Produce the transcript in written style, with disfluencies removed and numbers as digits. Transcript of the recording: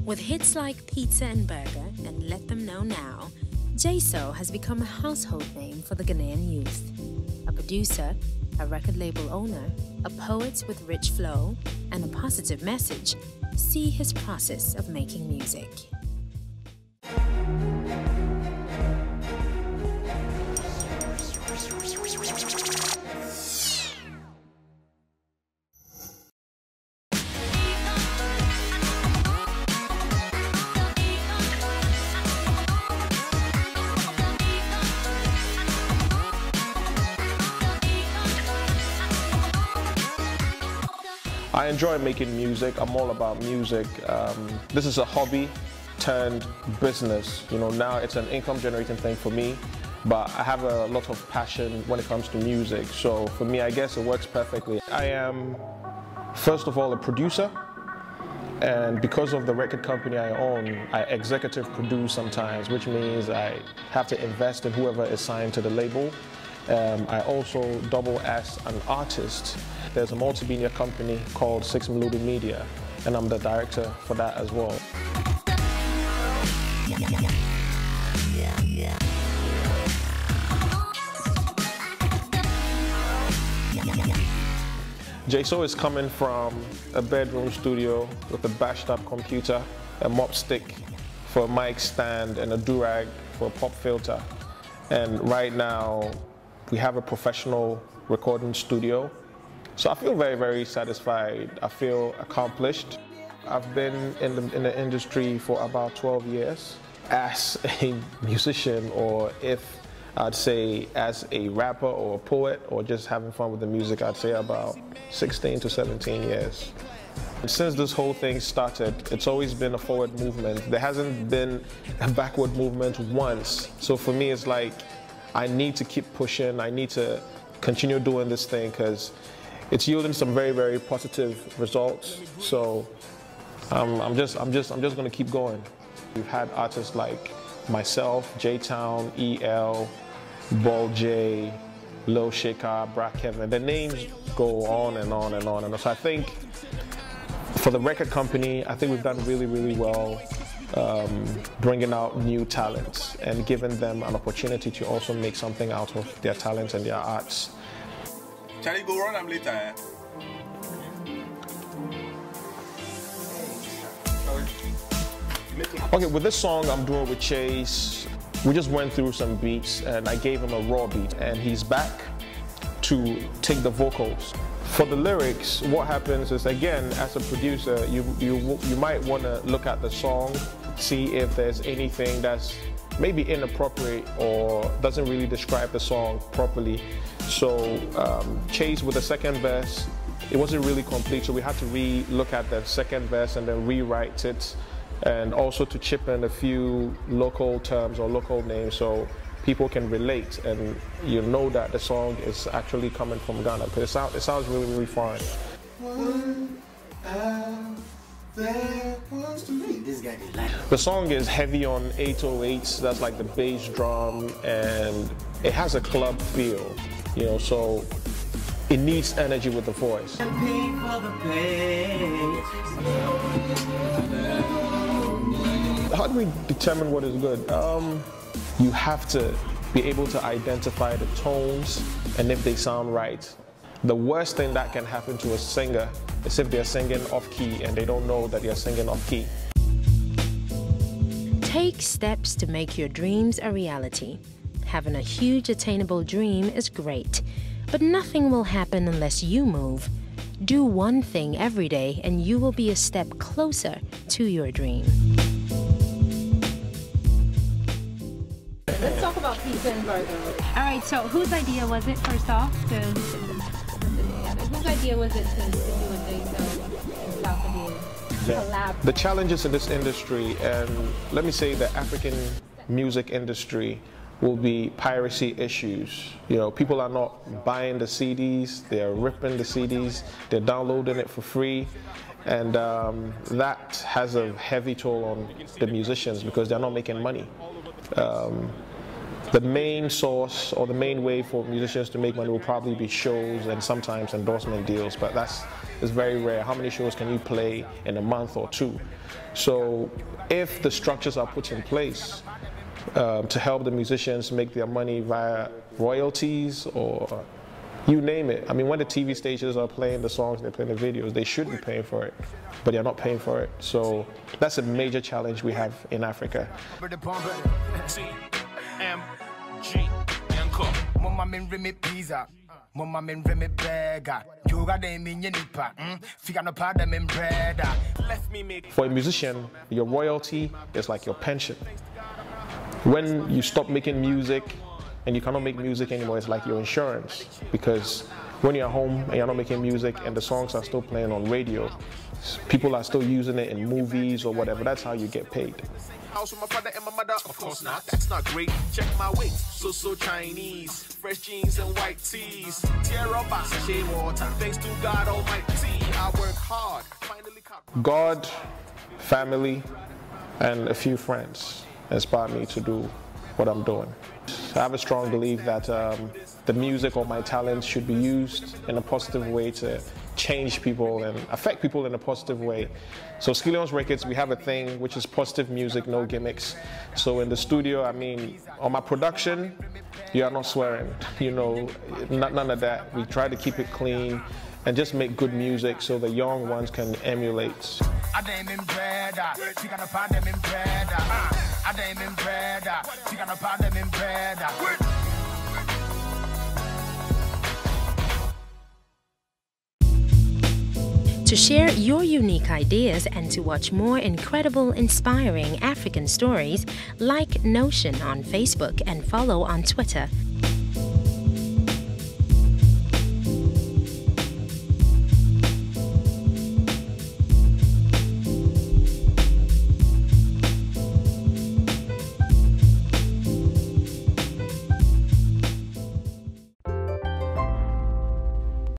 With hits like Pizza and Burger and Let Them Know Now, Jayso has become a household name for the Ghanaian youth. A producer, a record label owner, a poet with rich flow, and a positive message, see his process of making music. I enjoy making music. I'm all about music. This is a hobby turned business. You know, now it's an income generating thing for me, but I have a lot of passion when it comes to music. So for me, I guess it works perfectly. I am, first of all, a producer. And because of the record company I own, I executive produce sometimes, which means I have to invest in whoever is signed to the label. I also double as an artist. There's a multimedia company called Six Melody Media, and I'm the director for that as well. Jayso is coming from a bedroom studio with a bashed up computer, a mop stick for a mic stand, and a do-rag for a pop filter. And right now, we have a professional recording studio. So I feel very, very satisfied. I feel accomplished. I've been in the industry for about 12 years as a musician, or if I'd say as a rapper or a poet or just having fun with the music, I'd say about 16 to 17 years. Since this whole thing started, it's always been a forward movement. There hasn't been a backward movement once. So for me, it's like, I need to keep pushing. I need to continue doing this thing because it's yielding some very, very positive results. So I'm just going to keep going. We've had artists like myself, J-Town, EL, Ball J, Lil Shaker, Bra Kevin. The names go on and on and on. And so I think for the record company, I think we've done really, really well. Bringing out new talents and giving them an opportunity to also make something out of their talents and their arts. Charlie, go run them later. Eh? Okay, with this song I'm doing with Chase, we just went through some beats and I gave him a raw beat and he's back to take the vocals. For the lyrics, what happens is, again, as a producer, you might want to look at the song, see if there's anything that's maybe inappropriate or doesn't really describe the song properly. So Chase, with the second verse, it wasn't really complete, so we had to re-look at the second verse and then rewrite it, and also to chip in a few local terms or local names so people can relate and you know that the song is actually coming from Ghana, because it sounds really, really fun. The song is heavy on 808s, that's like the bass drum, and it has a club feel, you know, so it needs energy with the voice. How do we determine what is good? You have to be able to identify the tones and if they sound right. The worst thing that can happen to a singer is if they're singing off key and they don't know that they're singing off key. Take steps to make your dreams a reality. Having a huge attainable dream is great, but nothing will happen unless you move. Do one thing every day and you will be a step closer to your dream. Let's talk about Pizza and Burger. All right, so whose idea was it, first off? Whose idea was it to do a Jayso and South collab? The challenges in this industry, and let me say the African music industry, will be piracy issues. You know, people are not buying the CDs, they're ripping the CDs, they're downloading it for free. And that has a heavy toll on the musicians because they're not making money. The main source or the main way for musicians to make money will probably be shows and sometimes endorsement deals, but it's very rare. How many shows can you play in a month or two? So if the structures are put in place to help the musicians make their money via royalties or you name it. I mean, when the TV stations are playing the songs, they're playing the videos, they should be paying for it, but they're not paying for it. So that's a major challenge we have in Africa. For a musician, your royalty is like your pension. When you stop making music and you cannot make music anymore, it's like your insurance, because when you're home and you're not making music and the songs are still playing on radio, people are still using it in movies or whatever, that's how you get paid. House with my father and my mother, of course not, that's not great. Check my weight, so Chinese, fresh jeans and white tees. Tear up, sachet water, thanks to God Almighty, I work hard, finally God, family, and a few friends inspired me to do what I'm doing. I have a strong belief that the music or my talents should be used in a positive way to change people and affect people in a positive way. So Skillions Records, we have a thing which is positive music, no gimmicks. So in the studio, I mean, on my production, you are not swearing, you know, none of that. We try to keep it clean and just make good music so the young ones can emulate. To share your unique ideas and to watch more incredible, inspiring African stories, like Notion on Facebook and follow on Twitter